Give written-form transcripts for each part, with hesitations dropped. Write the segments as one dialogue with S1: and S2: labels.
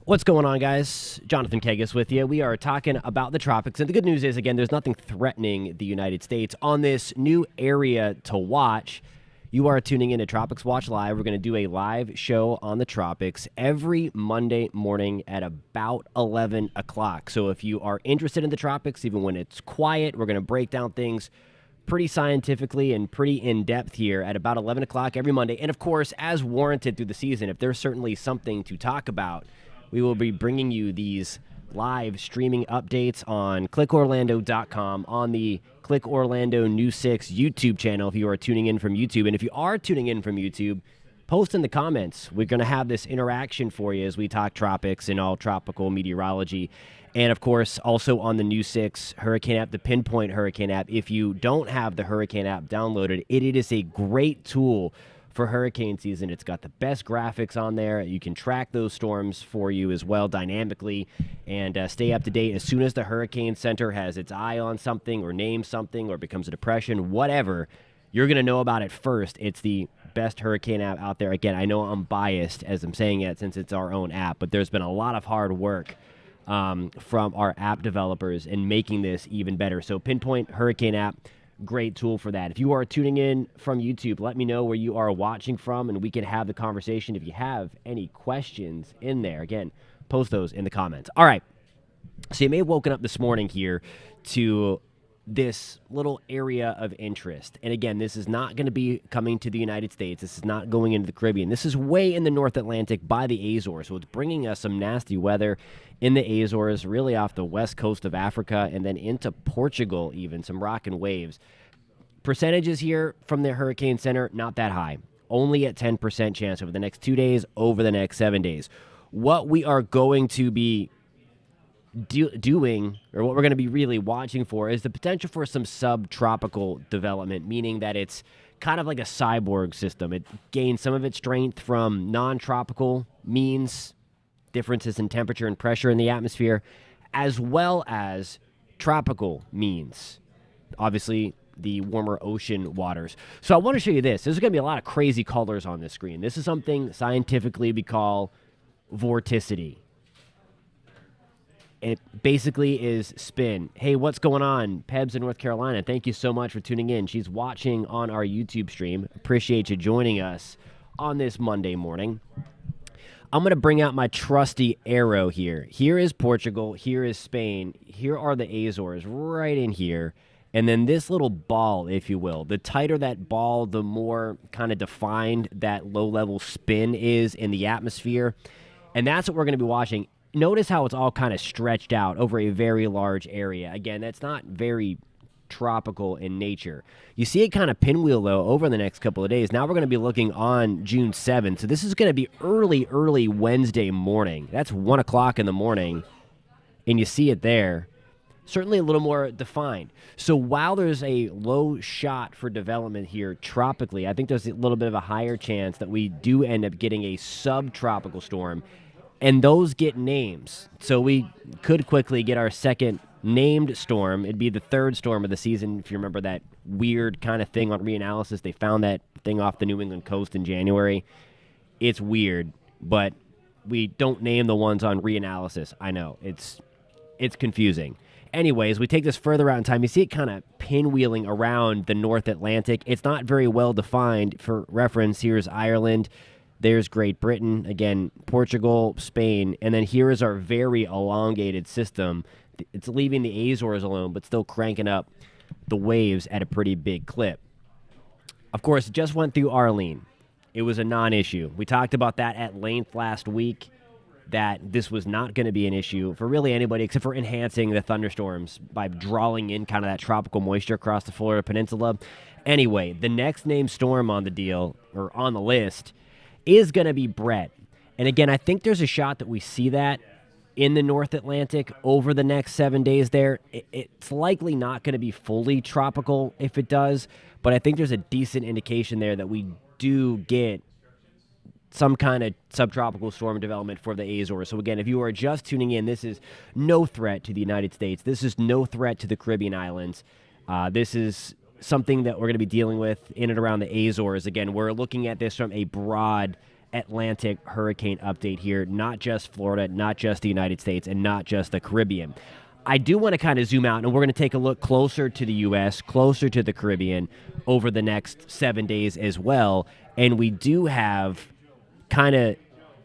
S1: What's going on, guys? Jonathan Kegas with you. We are talking about the tropics, and the good news is, again, there's nothing threatening the United States on this new area to watch. You are tuning in to Tropics Watch Live. We're going to do a live show on the tropics every Monday morning at about 11 o'clock. So if you are interested in the tropics, even when it's quiet, we're going to break down things pretty scientifically and pretty in-depth here at about 11 o'clock every Monday. And, of course, as warranted through the season, if there's certainly something to talk about, we will be bringing you these live streaming updates on clickorlando.com, on the Click Orlando News 6 YouTube channel if you are tuning in from YouTube. And if you are tuning in from YouTube, post in the comments. We're going to have this interaction for you as we talk tropics and all tropical meteorology. And, of course, also on the News 6 Hurricane app, the Pinpoint Hurricane app. If you don't have the Hurricane app downloaded, it is a great tool for hurricane season. It's got the best graphics on there. You can track those storms for you as well dynamically and stay up to date. As soon as the Hurricane Center has its eye on something or names something or becomes a depression, whatever, you're going to know about it first. It's the best hurricane app out there. Again, I know I'm biased as I'm saying it since it's our own app, but there's been a lot of hard work from our app developers in making this even better. So Pinpoint Hurricane app, great tool for that. If you are tuning in from YouTube, let me know where you are watching from, and we can have the conversation. If you have any questions in there, again, post those in the comments. All right. So you may have woken up this morning here to this little area of interest. And again, this is not going to be coming to the United States. This is not going into the Caribbean. This is way in the North Atlantic by the Azores. So it's bringing us some nasty weather in the Azores, really off the west coast of Africa, and then into Portugal even, some rocking waves. Percentages here from the Hurricane Center, not that high. Only at 10% chance over the next 2 days, over the next 7 days. What we are going to be doing, or what we're going to be really watching for, is the potential for some subtropical development, meaning that it's kind of like a cyborg system. It gains some of its strength from non-tropical means, differences in temperature and pressure in the atmosphere, as well as tropical means. Obviously, the warmer ocean waters. So I want to show you this. There's going to be a lot of crazy colors on this screen. This is something scientifically we call vorticity. It basically is spin. Hey, what's going on? Pebs in North Carolina, thank you so much for tuning in. She's watching on our YouTube stream. Appreciate you joining us on this Monday morning. I'm going to bring out my trusty arrow here. Here is Portugal. Here is Spain. Here are the Azores right in here. And then this little ball, if you will. The tighter that ball, the more kind of defined that low-level spin is in the atmosphere. And that's what we're going to be watching. Notice how it's all kind of stretched out over a very large area. Again, that's not very tropical in nature. You see it kind of pinwheel, though, over the next couple of days. Now we're going to be looking on June 7th. So this is going to be early Wednesday morning. That's 1 o'clock in the morning, and you see it there. Certainly a little more defined. So while there's a low shot for development here tropically, I think there's a little bit of a higher chance that we do end up getting a subtropical storm. And those get names. So we could quickly get our second named storm. It'd be the third storm of the season. If you remember that weird kind of thing on reanalysis, they found that thing off the New England coast in January. It's weird, but we don't name the ones on reanalysis. I know, it's confusing. Anyways, we take this further out in time. You see it kind of pinwheeling around the North Atlantic. It's not very well defined. For reference, here's Ireland. There's Great Britain, again, Portugal, Spain, and then here is our very elongated system. It's leaving the Azores alone, but still cranking up the waves at a pretty big clip. Of course, it just went through Arlene. It was a non-issue. We talked about that at length last week, that this was not going to be an issue for really anybody except for enhancing the thunderstorms by drawing in kind of that tropical moisture across the Florida Peninsula. Anyway, the next named storm on the deal, or on the list, is going to be Brett. And again, I think there's a shot that we see that in the North Atlantic over the next 7 days there. It's likely not going to be fully tropical if it does, but I think there's a decent indication there that we do get some kind of subtropical storm development for the Azores. So again, if you are just tuning in, this is no threat to the United States. This is no threat to the Caribbean islands. This is something that we're going to be dealing with in and around the Azores. Again, we're looking at this from a broad Atlantic hurricane update here, not just Florida, not just the United States, and not just the Caribbean. I do want to kind of zoom out, and we're going to take a look closer to the U.S., closer to the Caribbean over the next 7 days as well. And we do have kind of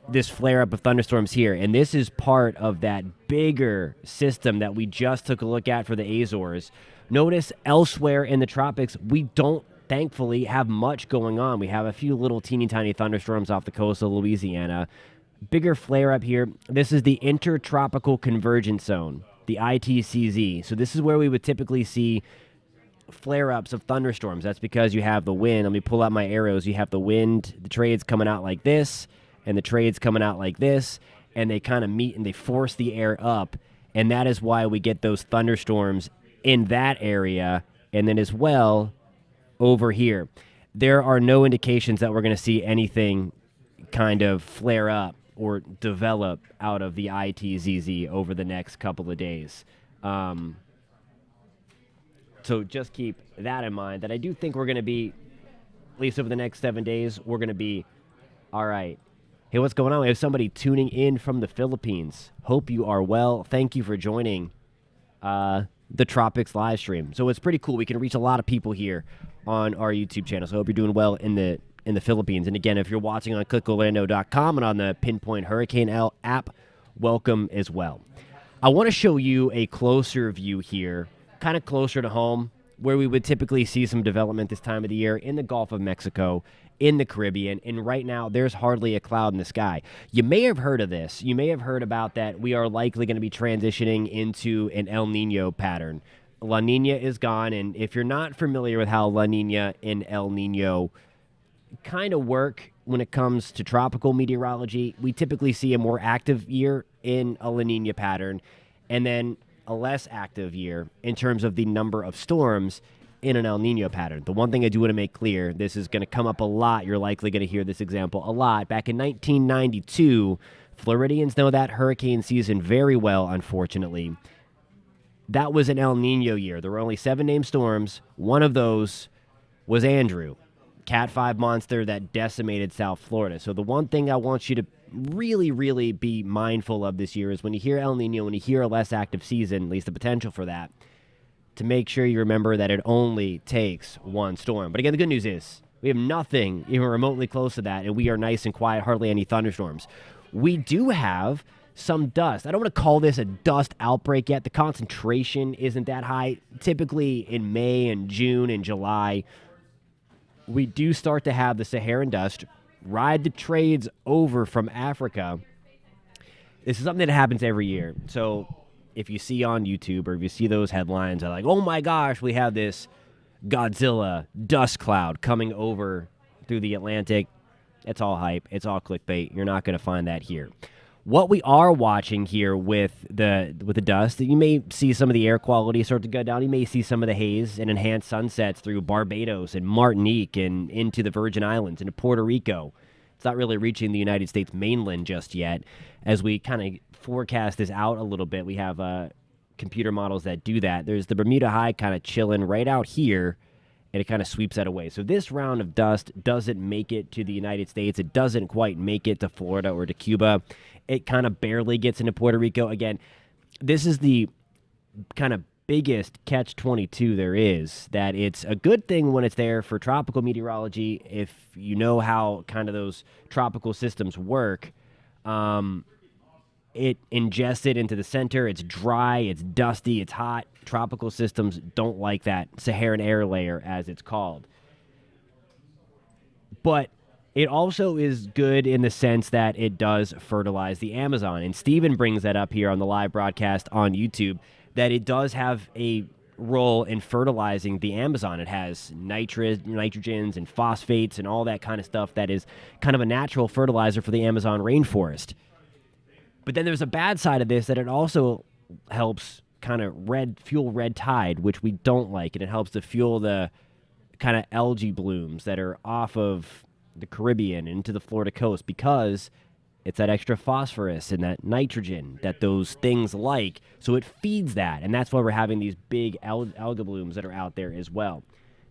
S1: this flare-up of thunderstorms here, and this is part of that bigger system that we just took a look at for the Azores. Notice elsewhere in the tropics, we don't thankfully have much going on. We have a few little teeny tiny thunderstorms off the coast of Louisiana. Bigger flare-up here. This is the Intertropical Convergence Zone, the ITCZ. So this is where we would typically see flare-ups of thunderstorms. That's because you have the wind. Let me pull out my arrows. You have the wind, the trades coming out like this, and the trades coming out like this, and they kind of meet and they force the air up, and that is why we get those thunderstorms in that area, and then as well over here. There are no indications that we're going to see anything kind of flare up or develop out of the ITZZ over the next couple of days. So just keep that in mind, that I do think we're going to be, at least over the next 7 days, we're going to be all right. Hey, what's going on? We have somebody tuning in from the Philippines. Hope you are well. Thank you for joining the Tropics live stream. So it's pretty cool. We can reach a lot of people here on our YouTube channel. So I hope you're doing well in the Philippines. And again, if you're watching on clickorlando.com and on the Pinpoint Hurricane app, welcome as well. I want to show you a closer view here, kind of closer to home, where we would typically see some development this time of the year in the Gulf of Mexico, in the Caribbean, and right now there's hardly a cloud in the sky. You may have heard of this. You may have heard about that we are likely going to be transitioning into an El Nino pattern. La Nina is gone, and if you're not familiar with how La Nina and El Nino kind of work when it comes to tropical meteorology, we typically see a more active year in a La Nina pattern, and then a less active year in terms of the number of storms in an El Nino pattern. The one thing I do want to make clear, this is going to come up a lot. You're likely going to hear this example a lot. Back in 1992, Floridians know that hurricane season very well, unfortunately. That was an El Nino year. There were only 7 named storms. One of those was Andrew, Cat 5 monster that decimated South Florida. So the one thing I want you to really, really be mindful of this year is when you hear El Nino, when you hear a less active season, at least the potential for that, to make sure you remember that it only takes one storm. But again, the good news is we have nothing even remotely close to that, and we are nice and quiet, hardly any thunderstorms. We do have some dust. I don't want to call this a dust outbreak yet. The concentration isn't that high. Typically in May and June and July, we do start to have the Saharan dust ride the trades over from Africa. This is something that happens every year. So if you see on YouTube or if you see those headlines, are like, oh my gosh, we have this Godzilla dust cloud coming over through the Atlantic. It's all hype. It's all clickbait. You're not going to find that here. What we are watching here with the dust, you may see some of the air quality start to go down. You may see some of the haze and enhanced sunsets through Barbados and Martinique and into the Virgin Islands, into Puerto Rico. It's not really reaching the United States mainland just yet. As we kind of forecast this out a little bit, we have computer models that do that. There's the Bermuda High kind of chilling right out here, and it kind of sweeps that away. So this round of dust doesn't make it to the United States. It doesn't quite make it to Florida or to Cuba. It kind of barely gets into Puerto Rico. Again, this is the kind of biggest catch-22 there is, that it's a good thing when it's there for tropical meteorology if you know how kind of those tropical systems work. It ingests it into the center. It's dry, it's dusty, it's hot. Tropical systems don't like that Saharan air layer, as it's called. But it also is good in the sense that it does fertilize the Amazon. And Steven brings that up here on the live broadcast on YouTube, that it does have a role in fertilizing the Amazon. It has nitrogens and phosphates and all that kind of stuff that is kind of a natural fertilizer for the Amazon rainforest. But then there's a bad side of this, that it also helps kind of fuel red tide, which we don't like, and it helps to fuel the kind of algae blooms that are off of the Caribbean into the Florida coast, because it's that extra phosphorus and that nitrogen that those things like. So it feeds that, and that's why we're having these big algae blooms that are out there as well.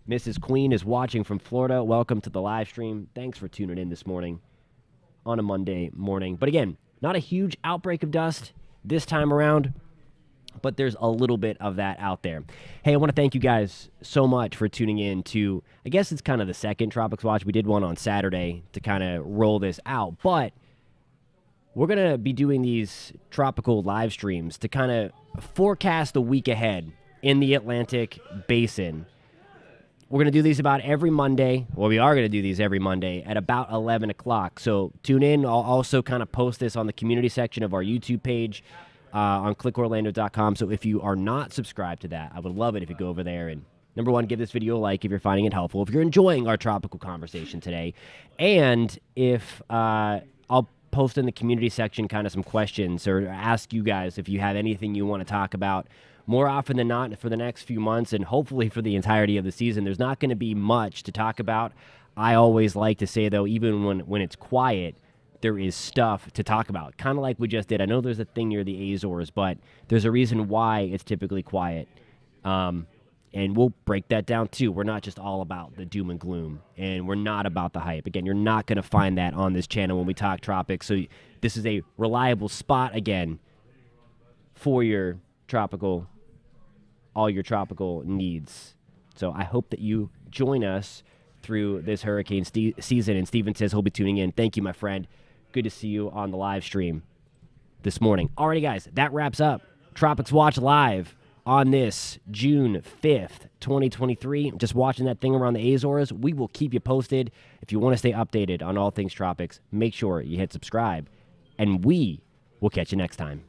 S1: Mrs. Queen is watching from Florida. Welcome to the live stream. Thanks for tuning in this morning. on a Monday morning. But again, not a huge outbreak of dust this time around, but there's a little bit of that out there. Hey, I want to thank you guys so much for tuning in to, I guess it's kind of the second Tropics Watch. We did one on Saturday to kind of roll this out, but we're going to be doing these tropical live streams to kind of forecast the week ahead in the Atlantic Basin. We're going to do these about every Monday. Well, we are going to do these every Monday at about 11 o'clock. So tune in. I'll also kind of post this on the community section of our YouTube page on clickorlando.com. So if you are not subscribed to that, I would love it if you go over there and, number one, give this video a like if you're finding it helpful, if you're enjoying our tropical conversation today. And if I'll post in the community section kind of some questions or ask you guys if you have anything you want to talk about more often than not for the next few months and hopefully for the entirety of the season. There's not going to be much to talk about. I always like to say, though, even when it's quiet, there is stuff to talk about, kind of like we just did. I know there's a thing near the Azores, but there's a reason why it's typically quiet. And we'll break that down, too. We're not just all about the doom and gloom, and we're not about the hype. Again, you're not going to find that on this channel when we talk tropics. So this is a reliable spot, again, for your all your tropical needs. So I hope that you join us through this hurricane season. And Steven says he'll be tuning in. Thank you, my friend. Good to see you on the live stream this morning. Alrighty, guys, that wraps up Tropics Watch Live on this June 5th, 2023. Just watching that thing around the Azores. We will keep you posted. If you want to stay updated on all things tropics, make sure you hit subscribe. And we will catch you next time.